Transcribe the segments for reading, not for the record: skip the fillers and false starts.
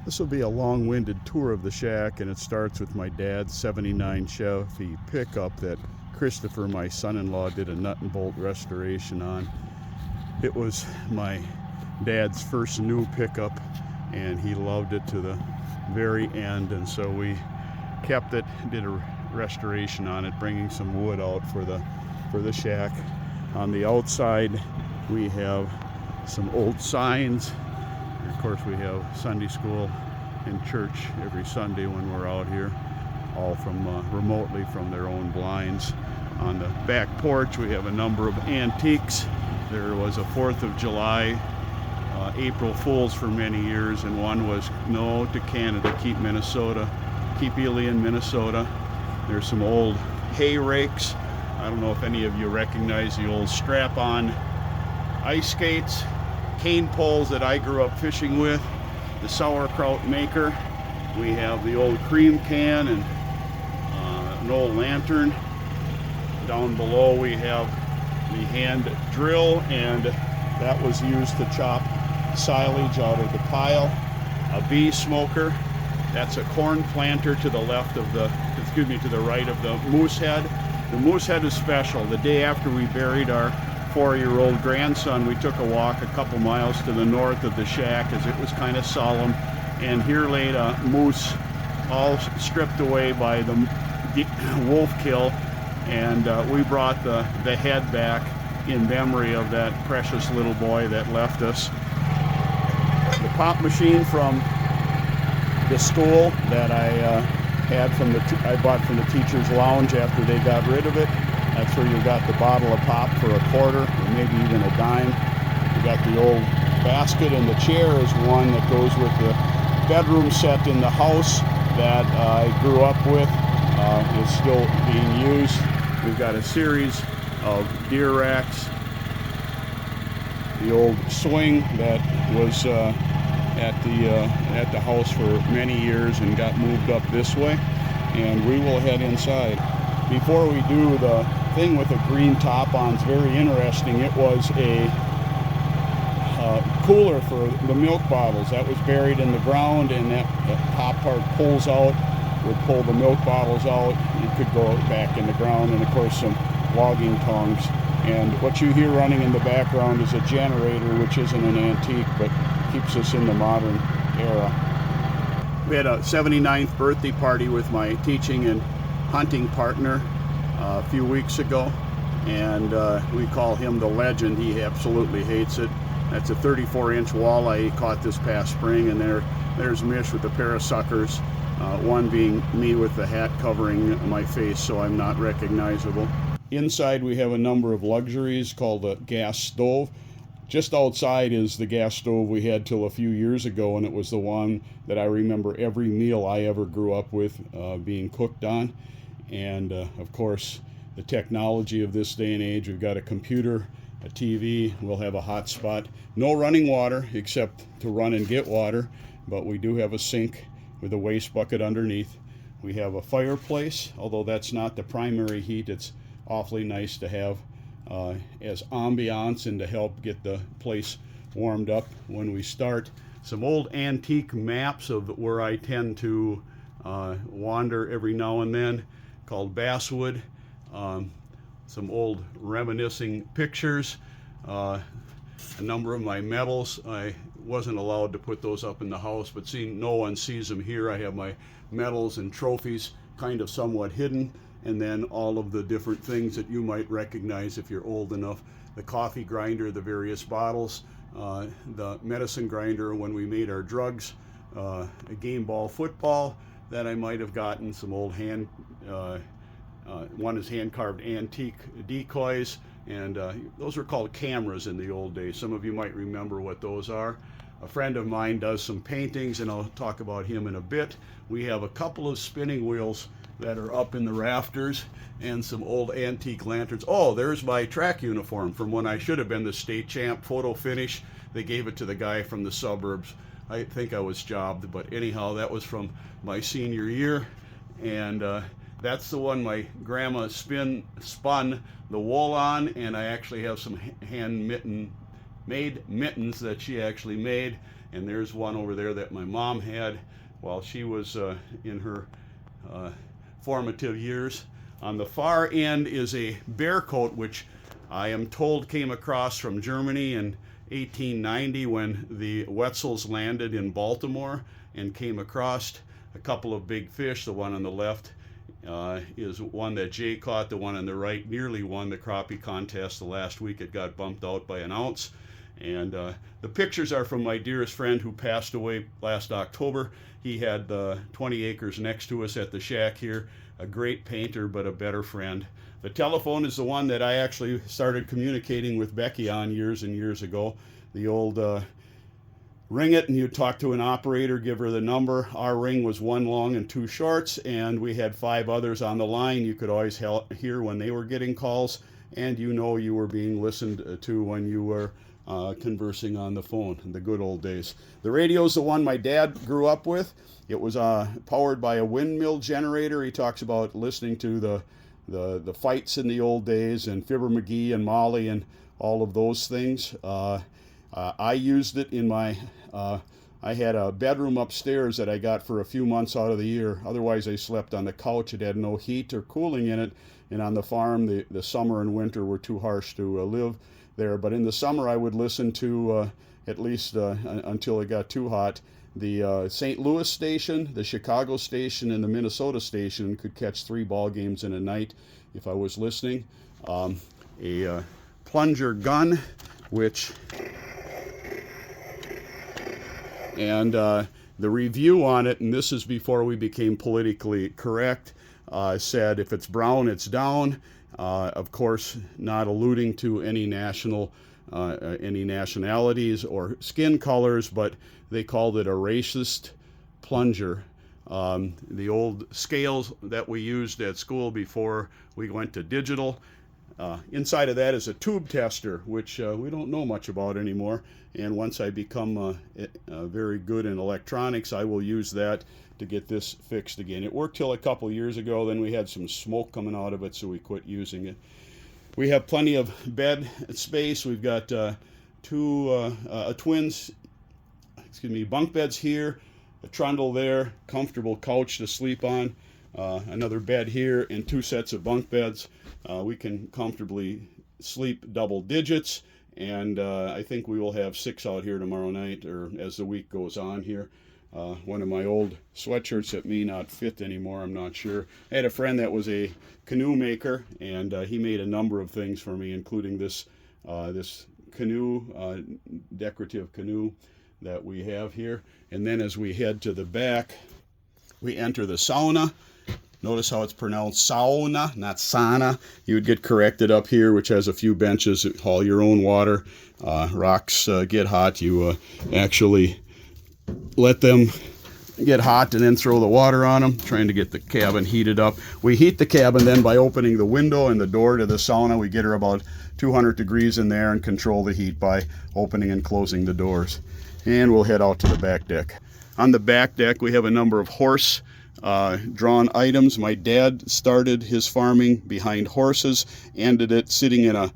This will be a long-winded tour of the shack, and it starts with my dad's 79 Chevy pickup that Christopher, my son-in-law, did a nut and bolt restoration on. It was my dad's first new pickup, and he loved it to the very end, and so we kept it, did a restoration on it, bringing some wood out for the shack. On the outside, we have some old signs. Of course, we have Sunday school and church every Sunday when we're out here, all from remotely from their own blinds. On the back porch, we have a number of antiques. There was a 4th of July April Fools for many years, and one was No to Canada, Keep Minnesota, Keep Ely in Minnesota. There's some old hay rakes. I don't know if any of you recognize the old strap-on ice skates, cane poles that I grew up fishing with, the sauerkraut maker. We have the old cream can and an old lantern. Down below we have the hand drill, and that was used to chop silage out of the pile. A bee smoker. That's a corn planter to the left of the, to the right of the moose head. The moose head is special. The day after we buried our 4-year-old grandson, we took a walk a couple miles to the north of the shack as it was kind of solemn, and here laid a moose all stripped away by the wolf kill, and we brought the head back in memory of that precious little boy that left us. The pop machine from the stool that I had from I bought from the teacher's lounge after they got rid of it. That's where you got the bottle of pop for a quarter, or maybe even a dime. You got the old basket, and the chair is one that goes with the bedroom set in the house that I grew up with. Is still being used. We've got a series of deer racks. The old swing that was at the house for many years and got moved up this way, and we will head inside. Before we do the thing with a green top on, it's very interesting. It was a cooler for the milk bottles that was buried in the ground, and that top part pulls out, would pull the milk bottles out. It could go back in the ground, and of course some logging tongs. And what you hear running in the background is a generator, which isn't an antique, but keeps us in the modern era. We had a 79th birthday party with my teaching and hunting partner a few weeks ago, and we call him the legend. He absolutely hates it. That's a 34-inch walleye he caught this past spring, and there's Mish with a pair of suckers, one being me with the hat covering my face so I'm not recognizable. Inside we have a number of luxuries called a gas stove. Just outside is the gas stove we had till a few years ago, and it was the one that I remember every meal I ever grew up with being cooked on. And of course, the technology of this day and age, we've got a computer, a TV, we'll have a hot spot. No running water except to run and get water, but we do have a sink with a waste bucket underneath. We have a fireplace, although that's not the primary heat. It's awfully nice to have as ambiance and to help get the place warmed up when we start. Some old antique maps of where I tend to wander every now and then, called Basswood. Some old reminiscing pictures. A number of my medals. I wasn't allowed to put those up in the house, but seeing no one sees them here, I have my medals and trophies kind of somewhat hidden, and then all of the different things that you might recognize if you're old enough. The coffee grinder, the various bottles, the medicine grinder when we made our drugs, a game ball football that I might have gotten, some old one is hand-carved antique decoys, and those were called cameras in the old days. Some of you might remember what those are. A friend of mine does some paintings, and I'll talk about him in a bit. We have a couple of spinning wheels that are up in the rafters, and some old antique lanterns. Oh, there's my track uniform from when I should have been the state champ. Photo finish. They gave it to the guy from the suburbs. I think I was jobbed, but anyhow, that was from my senior year, and that's the one my grandma spun the wool on, and I actually have some hand mitten made mittens that she actually made. And there's one over there that my mom had while she was in her formative years. On the far end is a bear coat, which I am told came across from Germany in 1890 when the Wetzels landed in Baltimore and came across a couple of big fish. The one on the left is one that Jay caught. The one on the right nearly won the crappie contest the last week. It got bumped out by an ounce. And the pictures are from my dearest friend who passed away last October. He had 20 acres next to us at the shack here. A great painter, but a better friend. The telephone is the one that I actually started communicating with Becky on years and years ago. The old ring it and you talk to an operator, give her the number. Our ring was 1 long and 2 shorts, and we had 5 others on the line. You could always hear when they were getting calls, and you know you were being listened to when you were conversing on the phone in the good old days. The radio's the one my dad grew up with. It was powered by a windmill generator. He talks about listening to the fights in the old days and Fibber McGee and Molly and all of those things. I used it in my, I had a bedroom upstairs that I got for a few months out of the year. Otherwise I slept on the couch. It had no heat or cooling in it. And on the farm, the summer and winter were too harsh to live there. But in the summer I would listen to, at least until it got too hot, the St. Louis station, the Chicago station, and the Minnesota station. Could catch 3 ball games in a night if I was listening. A plunger gun, which, and the review on it, and this is before we became politically correct, said if it's brown, it's down. Of course, not alluding to any nationalities or skin colors, but they called it a racist plunger. The old scales that we used at school before we went to digital. Inside of that is a tube tester, which we don't know much about anymore. And once I become very good in electronics, I will use that to get this fixed again. It worked till a couple years ago, then we had some smoke coming out of it, so we quit using it. We have plenty of bed space. We've got bunk beds here, a trundle there, comfortable couch to sleep on, another bed here, and 2 sets of bunk beds. We can comfortably sleep double digits, and I think we will have 6 out here tomorrow night, or as the week goes on here. One of my old sweatshirts that may not fit anymore, I'm not sure. I had a friend that was a canoe maker, and he made a number of things for me, including this canoe, decorative canoe that we have here. And then as we head to the back, we enter the sauna. Notice how it's pronounced sauna, not sauna. You would get corrected up here, which has a few benches that haul your own water. Rocks get hot. You actually let them get hot and then throw the water on them, trying to get the cabin heated up. We heat the cabin then by opening the window and the door to the sauna. We get her about 200 degrees in there and control the heat by opening and closing the doors. And we'll head out to the back deck. On the back deck, we have a number of horse drawn items. My dad started his farming behind horses, ended it sitting in a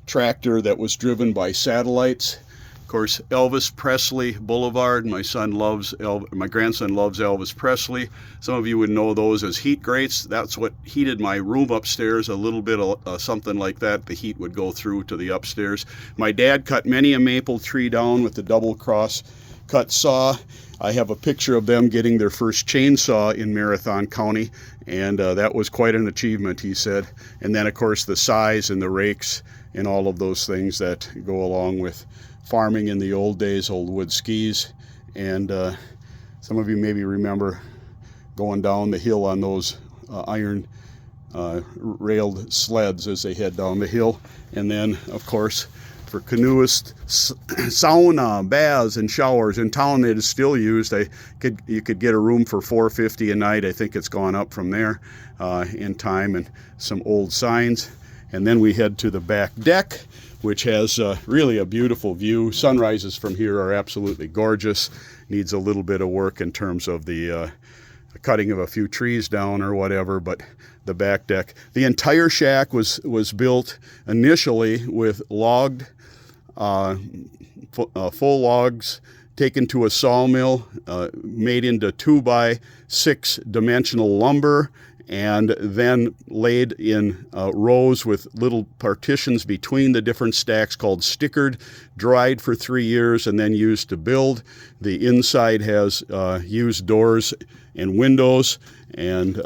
tractor that was driven by satellites. Of course, Elvis Presley Boulevard. My grandson loves Elvis Presley. Some of you would know those as heat grates. That's what heated my room upstairs. A little bit of something like that. The heat would go through to the upstairs. My dad cut many a maple tree down with the double cross cut saw. I have a picture of them getting their first chainsaw in Marathon County, and that was quite an achievement, he said. And then, of course, the size and the rakes and all of those things that go along with farming in the old days, old wood skis. And some of you maybe remember going down the hill on those iron railed sleds as they head down the hill. And then, of course, for canoeists, sauna, baths, and showers. In town, it is still used. You could get a room for $4.50 a night. I think it's gone up from there in time, and some old signs. And then we head to the back deck, which has really a beautiful view. Sunrises from here are absolutely gorgeous. Needs a little bit of work in terms of the cutting of a few trees down or whatever, but the back deck. The entire shack was built initially with logged full logs taken to a sawmill, made into 2x6 dimensional lumber, and then laid in rows with little partitions between the different stacks called stickered, dried for 3 years, and then used to build. The inside has used doors and windows, and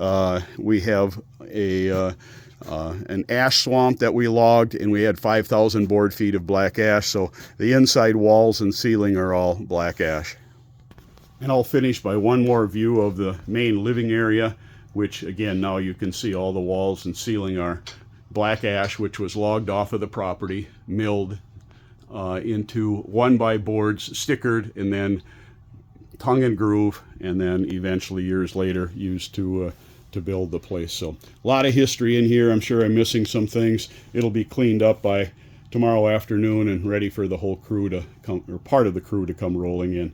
we have an ash swamp that we logged, and we had 5,000 board feet of black ash, so the inside walls and ceiling are all black ash. And I'll finish by one more view of the main living area, which again, now you can see all the walls and ceiling are black ash, which was logged off of the property, milled into 1x boards, stickered, and then tongue and groove, and then eventually years later used to build the place. So a lot of history in here. I'm sure I'm missing some things. It'll be cleaned up by tomorrow afternoon and ready for the whole crew to come, or part of the crew to come rolling in.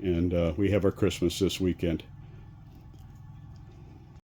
And we have our Christmas this weekend.